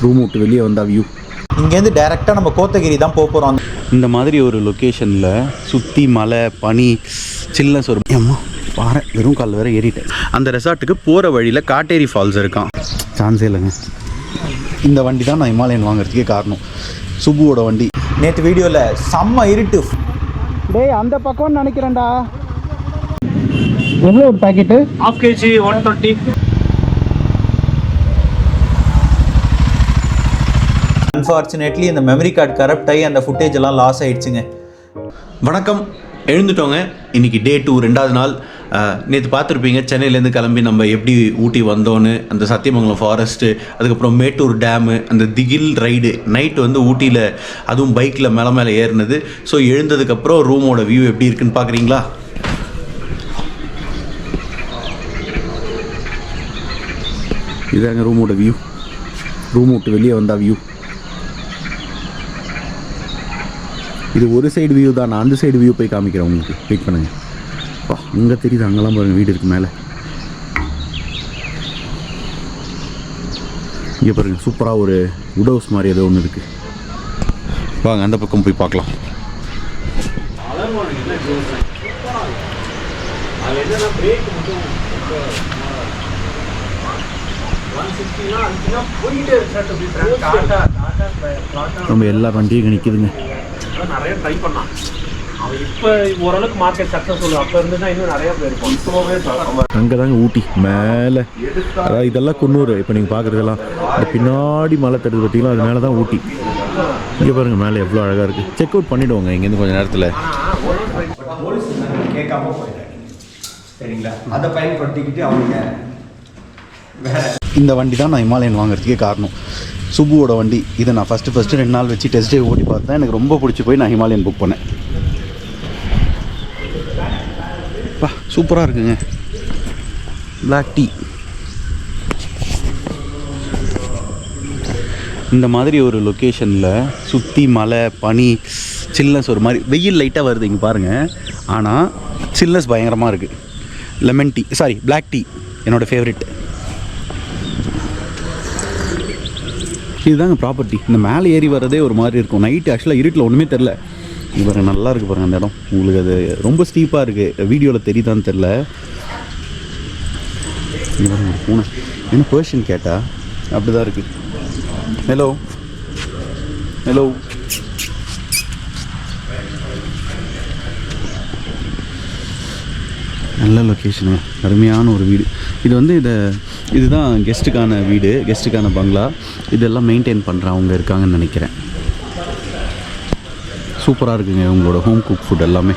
Room விட்டு வெளியே வந்தால் வியூ. இங்கேருந்து டைரெக்டாக நம்ம கோத்தகிரி தான் போகிறோம். இந்த மாதிரி ஒரு லொக்கேஷனில் சுற்றி மலை பனி சில்னஸ் ஒரு அம்மா பாறை வெறும் கால் வேறு ஏறிட்டேன். அந்த ரெசார்ட்டுக்கு போகிற வழியில் காட்டேரி ஃபால்ஸ் இருக்கான். சான்ஸே இல்லைங்க. இந்த வண்டி தான் நான் ஹிமாலயன் வாங்குறதுக்கே காரணம். சுபுவோட வண்டி. நேற்று வீடியோவில் செம்ம இருட்டு. டேய் அந்த பக்கம்னு நினைக்கிறேன்டா. எவ்வளோ ஒரு பேக்கெட்டு? ½ kg 120. அன்ஃபார்ச்சுனேட்லி இந்த மெமரி கார்டு கரப்ட் ஆகி அந்த ஃபுட்டேஜ் எல்லாம் லாஸ் ஆகிடுச்சுங்க. வணக்கம், எழுந்துட்டோங்க. இன்றைக்கி டே 2, 2வது நாள். நேற்று பார்த்துருப்பீங்க சென்னையிலேருந்து கிளம்பி நம்ம எப்படி ஊட்டி வந்தோன்னு, அந்த சத்தியமங்கலம் ஃபாரஸ்ட்டு, அதுக்கப்புறம் மேட்டூர் டேமு, அந்த திகில் ரைடு நைட்டு வந்து ஊட்டியில் அதுவும் பைக்கில் மேலே ஏறினது. ஸோ எழுந்ததுக்கப்புறம் ரூமோட வியூ எப்படி இருக்குன்னு பார்க்குறீங்களா? இதாங்க ரூமோட வியூ. ரூம் விட்டு வெளியே வந்தால் வியூ. இது ஒரு சைடு வியூ தான். நான் அந்த சைடு வியூ போய் காமிக்கிறேன் உங்களுக்கு. வெயிட் பண்ணுங்கள். அங்கே தெரியுது, அங்கெல்லாம் பாருங்கள் வீடு இருக்குது மேலே. இங்கே பாருங்கள் சூப்பராக ஒரு வுட் ஹவுஸ் மாதிரி ஏதோ ஒன்று இருக்குது. வாங்க அந்த பக்கம் போய் பார்க்கலாம். நம்ம எல்லா வண்டியும் நிற்கிதுங்க. நிறைய ட்ரை பண்ணான் அவன். இப்போ ஓரளவுக்கு மார்க்கெட் சக்ஸஸ்ஃபுல். அப்போ இருந்து தான் இன்னும் நிறைய போயிருப்போம். இப்போவே அங்கே தாங்க ஊட்டி மேலே. அதாவது இதெல்லாம் குன்னூர். இப்போ நீங்கள் பார்க்குறதெல்லாம் இந்த பின்னாடி மலை தடுது பார்த்தீங்களா, அது மேலே தான் ஊட்டி. இங்கே பாருங்கள் மேலே எவ்வளோ அழகாக இருக்குது. செக் அவுட் பண்ணிவிடுவோங்க இங்கேருந்து கொஞ்சம் நேரத்தில். கேட்காம போயிட்டாங்க. சரிங்களா, அதை பயன்படுத்திக்கிட்டு அவங்க இந்த வண்டி தான் நான் ஹிமாலயன் வாங்குறதுக்கே காரணம். சுபுவோட வண்டி. இதை நான் ஃபஸ்ட்டு 2 நாள் வச்சு டெஸ்ட் ட்ரைவ் ஓட்டி பார்த்தேன். எனக்கு ரொம்ப பிடிச்சி போய் நான் ஹிமாலயன் புக் பண்ணேன். சூப்பராக இருக்குங்க. Black tea. இந்த மாதிரி ஒரு லொக்கேஷனில் சுற்றி மலை பனி சில்னஸ் ஒரு மாதிரி. வெயில் லைட்டாக வருது இங்கே பாருங்கள். ஆனால் சில்னஸ் பயங்கரமாக இருக்குது. Lemon tea, sorry black tea என்னோடய ஃபேவரெட். இதுதாங்க ப்ராப்பர்ட்டி. இந்த மேலே ஏறி வர்றதே ஒரு மாதிரி இருக்கும். நைட்டு ஆக்சுவலாக இருட்டில் ஒன்றுமே தெரில. இது பாருங்கள் நல்லா இருக்குது பாருங்கள் அந்த இடம். உங்களுக்கு அது ரொம்ப ஸ்டீப்பாக இருக்குது. வீடியோவில் தெரியுதான்னு தெரில. இது பாருங்கள் ஒரு பூனை. என்ன பர்ஷன் கேட்டா அப்படி தான் இருக்குது. Hello hello. நல்ல லொக்கேஷனு, அருமையான ஒரு வீடு. இது வந்து இதுதான் கெஸ்ட்டுக்கான வீடு, கெஸ்ட்டுக்கான பங்களா. இதெல்லாம் மெயின்டைன் பண்ணுறேன் அவங்க இருக்காங்கன்னு நினைக்கிறேன். சூப்பராக இருக்குங்க உங்களோட ஹோம் குக் ஃபுட் எல்லாமே.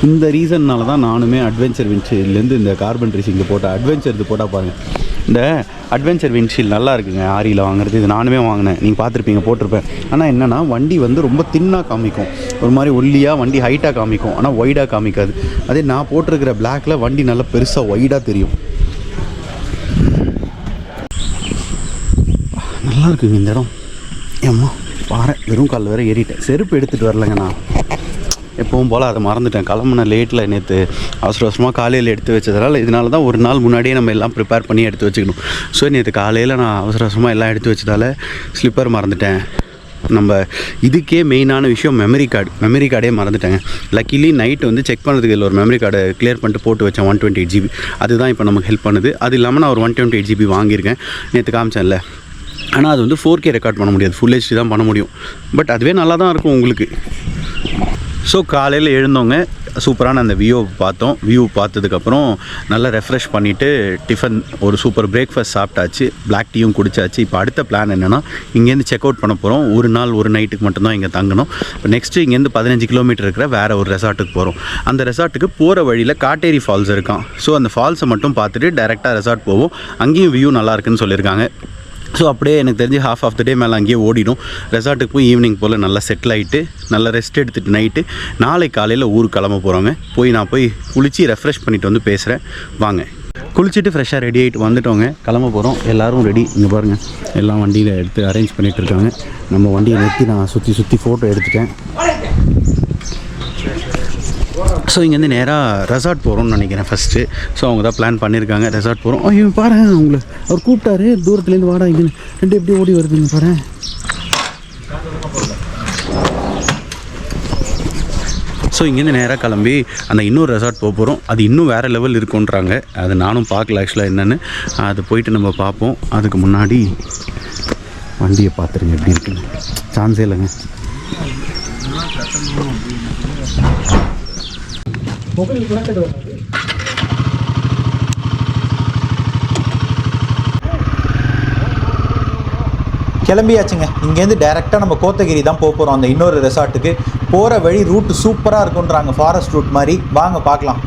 இந்த ரீசன்னால தான் நானுமே அட்வென்ச்சர் விண்ட்ஷீல்ட்லேருந்து இந்த கார்பன் ரேசிங்கில் போட்டேன். அட்வென்ச்சர் இது போட்டால் பாருங்கள். இந்த அட்வென்ச்சர் விண்ட்ஷீல்ட் நல்லா இருக்குங்க. ஆரியில் வாங்குறது. இது நானுமே வாங்கினேன். நீங்கள் பார்த்துருப்பீங்க, போட்டிருப்பேன். ஆனால் என்னென்னா வண்டி வந்து ரொம்ப தின்னாக காமிக்கும். ஒரு மாதிரி ஒல்லியாக வண்டி ஹைட்டாக காமிக்கும், ஆனால் ஒய்டாக காமிக்காது. அதே நான் போட்டிருக்கிற பிளாக்கில் வண்டி நல்லா பெருசாக ஒய்டாக தெரியும். நல்லா இருக்குங்க இந்த இடம். ஏம்மா பாறை வெறும் கால் வேறு ஏறிட்டேன். செருப்பு எடுத்துகிட்டு வரலைங்க. நான் எப்பவும் போல் அதை மறந்துட்டேன். கிளம்புன லேட்டில் நேற்று அவசரமாக காலையில் எடுத்து வச்சதுனால, இதனால தான் ஒரு நாள் முன்னாடியே நம்ம எல்லாம் ப்ரிப்பேர் பண்ணி எடுத்து வச்சுக்கணும். ஸோ நேற்று காலையில் நான் அவசரமாக எல்லாம் எடுத்து வச்சதால் ஸ்லிப்பர் மறந்துட்டேன். நம்ம இதுக்கே மெயினான விஷயம் மெமரி கார்டே மறந்துட்டேங்க. லக்கிலி நைட்டு வந்து செக் பண்ணுறதுக்கு இல்லை, ஒரு மெமரி கார்டை கிளியர் பண்ணிட்டு போட்டு வச்சேன் 128 GB. அதுதான் இப்போ நமக்கு ஹெல்ப் பண்ணுது. அது இல்லாமல் நான் ஒரு 128 GB வாங்கியிருக்கேன். நேற்று காமிச்சேன்ல. ஆனால் அது வந்து 4K ரெக்கார்ட் பண்ண முடியாது, ஃபுல் HD தான் பண்ண முடியும். பட் அதுவே நல்லா தான் இருக்கும் உங்களுக்கு. ஸோ காலையில் எழுந்தவங்க சூப்பரான அந்த வியூ பார்த்ததுக்கப்புறம் நல்லா ரெஃப்ரெஷ் பண்ணிவிட்டு டிஃபன் ஒரு சூப்பர் பிரேக்ஃபாஸ்ட் சாப்பிட்டாச்சு. பிளாக் டீயும் குடிச்சாச்சு. இப்போ அடுத்த பிளான் என்னென்னா, இங்கேருந்து செக் அவுட் பண்ண போகிறோம். ஒரு நாள் ஒரு நைட்டுக்கு மட்டும்தான் இங்கே தங்கணும். இப்போ நெக்ஸ்ட்டு இங்கேருந்து 15 கிலோமீட்டர் இருக்கிற வேறு ஒரு ரெசார்ட்டுக்கு போகிறோம். அந்த ரெசார்ட்டுக்கு போகிற வழியில் காட்டேரி ஃபால்ஸ் இருக்கான். ஸோ அந்த ஃபால்ஸை மட்டும் பார்த்துட்டு டைரெக்டாக ரெசார்ட் போவோம். அங்கேயும் வியூ நல்லா இருக்குன்னு சொல்லியிருக்காங்க. ஸோ அப்படியே எனக்கு தெரிஞ்சு half of the day மேலே அங்கேயே ஓடிடும். ரெசார்ட்டுக்கு போய் ஈவினிங் போல் நல்லா செட்டில் ஆகிட்டு நல்லா ரெஸ்ட் எடுத்துகிட்டு நைட்டு நாளை காலையில் ஊருக்கு கிளம்ப போகிறோங்க. நான் போய் குளித்து ரெஃப்ரெஷ் பண்ணிவிட்டு வந்து பேசுகிறேன். வாங்க. குளிச்சுட்டு ஃப்ரெஷ்ஷாக ரெடி ஆகிட்டு வந்துட்டோங்க. கிளம்ப போகிறோம். எல்லோரும் ரெடி. இங்கே பாருங்கள் எல்லாம் வண்டியில் எடுத்து அரேஞ்ச் பண்ணிகிட்ருக்காங்க. நம்ம வண்டியை நிறுத்தி நான் சுற்றி ஃபோட்டோ எடுத்துட்டேன். ஸோ இங்கேருந்து நேராக ரெசார்ட் போகிறோம்னு நினைக்கிறேன் ஃபஸ்ட்டு. ஸோ அவங்க தான் பிளான் பண்ணியிருக்காங்க, ரெசார்ட் போகிறோம். ஐயோ பாரு, அவங்கள அவர் கூப்பிட்டாரு தூரத்துலேருந்து, வாடா இங்கே ரெண்டு எப்படி ஓடி வருதுன்னு பாரு. ஸோ இங்கேருந்து நேராக கிளம்பி அந்த இன்னொரு ரெசார்ட் போக போகிறோம். அது இன்னும் வேறு லெவல் இருக்குன்றாங்க. அது நானும் பார்க்கல ஆக்சுவலாக என்னென்னு. அது போயிட்டு நம்ம பார்ப்போம். அதுக்கு முன்னாடி வண்டியை பார்த்துருங்க எப்படி இருக்குன்னு. சான்ஸே இல்லைங்க. கிளம்பியாச்சுங்க. இங்கேருந்து டைரெக்டாக நம்ம கோத்தகிரி தான் போக போகிறோம், அந்த இன்னொரு ரெசார்ட்டுக்கு. போகிற வழி ரூட் சூப்பராக இருக்குன்றாங்க, ஃபாரஸ்ட் ரூட் மாதிரி. வாங்க பார்க்கலாம்.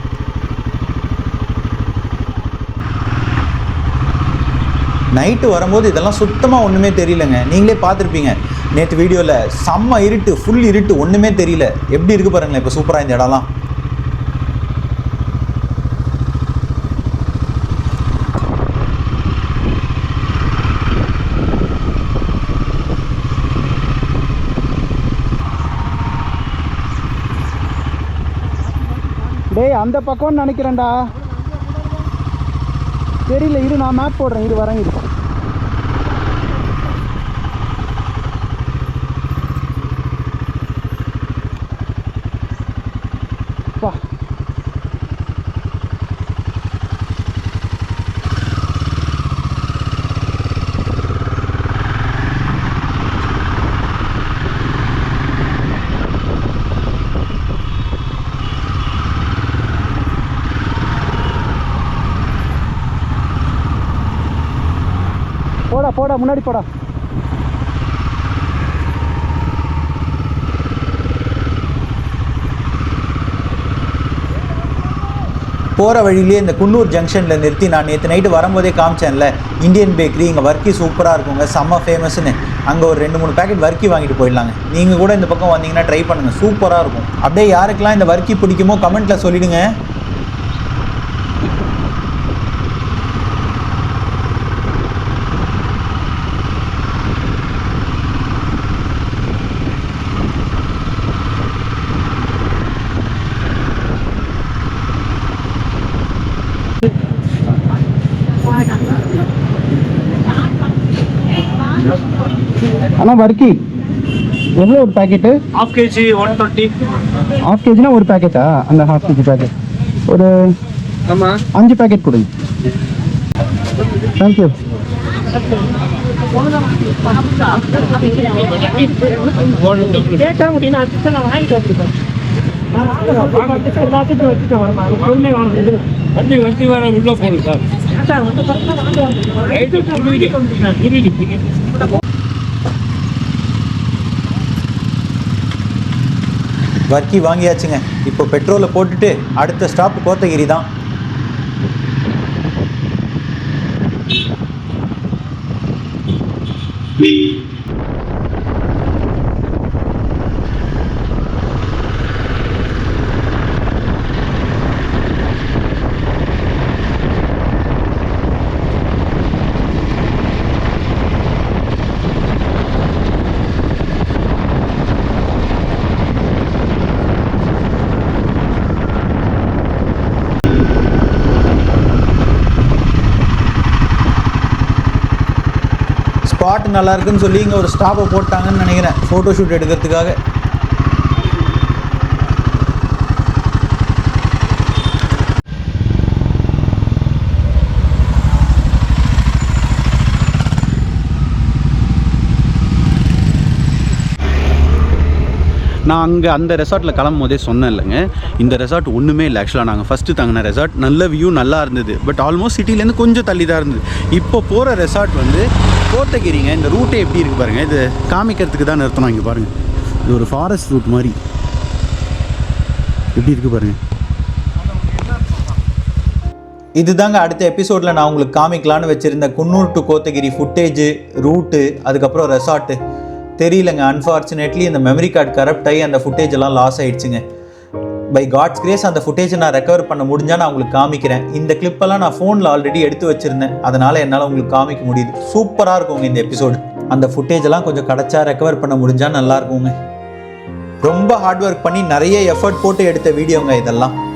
நைட்டு வரும்போது இதெல்லாம் சுத்தமாக ஒன்றுமே தெரியலங்க. நீங்களே பார்த்துருப்பீங்க நேற்று வீடியோவில். செம்ம இருட்டு, ஃபுல் இருட்டு, ஒன்றுமே தெரியல. எப்படி இருக்குது பாருங்களேன் இப்போ சூப்பராக இந்த இடம்லாம். டேய் அந்த பக்கம்னு நினைக்கிறேன்டா, தெரியல. இரு நான் மேப் போடுறேன், இது வரேன். இரு பா. போடா போடா, முன்னாடி போடா. போகிற வழியிலே இந்த குன்னூர் ஜங்ஷனில் நிறுத்தி நான் நேற்று நைட்டு வரும்போதே காமிச்சேன்ல, இந்தியன் பேக்கரி. இங்கே வர்க்கி சூப்பராக இருக்குங்க, செம்ம ஃபேமஸ்ன்னு. அங்கே ஒரு 2-3 பேக்கெட் வர்க்கி வாங்கிட்டு போயிடலாங்க. நீங்கள் கூட இந்த பக்கம் வந்தீங்கன்னா ட்ரை பண்ணுங்கள், சூப்பராக இருக்கும். அப்படியே யாருக்கெல்லாம் இந்த வர்க்கி பிடிக்குமோ கமெண்ட்டில் சொல்லிவிடுங்க. அண்ணா வர்க்கி எவ்வளோ ஒரு பேக்கெட்டு? ½ kg 120. ½ kgனா ஒரு பேக்கெட்டா? அந்த ½ kg பேக்கெட் ஒரு 5 பேக்கெட் கொடுங்க. தேங்க்யூ. வர்க்கி வாங்கியாச்சுங்க. இப்போ பெட்ரோலை போட்டுட்டு அடுத்த ஸ்டாப் கோத்தகிரி தான். ஸ்பாட் நல்லா இருக்குன்னு சொல்லி இங்கே ஒரு ஸ்டாப்பை போட்டாங்கன்னு நினைக்கிறேன், ஃபோட்டோ ஷூட் எடுக்கிறதுக்காக. நான் அங்கே அந்த ரெசார்ட்டில் கிளம்பும் போதே சொன்னேன் இல்லைங்க, இந்த ரெசார்ட் ஒன்றுமே இல்லை. ஆக்சுவலாக நாங்கள் ஃபஸ்ட்டு தங்கின ரெசார்ட் நல்ல வியூ நல்லா இருந்தது. பட் ஆல்மோஸ்ட் சிட்டிலேருந்து கொஞ்சம் தள்ளி தான் இருந்தது. இப்போ போகிற ரெசார்ட் வந்து கோத்தகிரிங்க. இந்த ரூட்டே எப்படி இருக்குது பாருங்கள். இது காமிக்கிறதுக்கு தான் நிறுத்தணும். இங்கே பாருங்கள், இது ஒரு ஃபாரஸ்ட் ரூட் மாதிரி எப்படி இருக்குது பாருங்கள். இதுதாங்க அடுத்த எபிசோடில் நான் உங்களுக்கு காமிக்கலான்னு வச்சுருந்த குன்னூர் டு கோத்தகிரி ஃபுட்டேஜு, ரூட்டு, அதுக்கப்புறம் ரெசார்ட்டு. தெரியலங்க, அன்ஃபார்ச்சுனேட்லி இந்த மெமரி கார்டு கரப்ட் ஆகி அந்த ஃபுட்டேஜ் எல்லாம் லாஸ் ஆகிடுச்சுங்க. பை காட்ஸ் கிரேஸ் அந்த ஃபுட்டேஜை நான் ரெக்கவர் பண்ண முடிஞ்சால் நான் உங்களுக்கு காமிக்கிறேன். இந்த கிளிப்பெல்லாம் நான் ஃபோனில் ஆல்ரெடி எடுத்து வச்சுருந்தேன், அதனால் என்னால் உங்களுக்கு காமிக்க முடியுது. சூப்பராக இருக்குங்க இந்த எபிசோடு. அந்த ஃபுட்டேஜெல்லாம் கொஞ்சம் கிடச்சா ரெக்கவர் பண்ண முடிஞ்சால் நல்லாயிருக்குங்க. ரொம்ப ஹார்ட் ஒர்க் பண்ணி நிறைய எஃபர்ட் போட்டு எடுத்த வீடியோங்க இதெல்லாம்.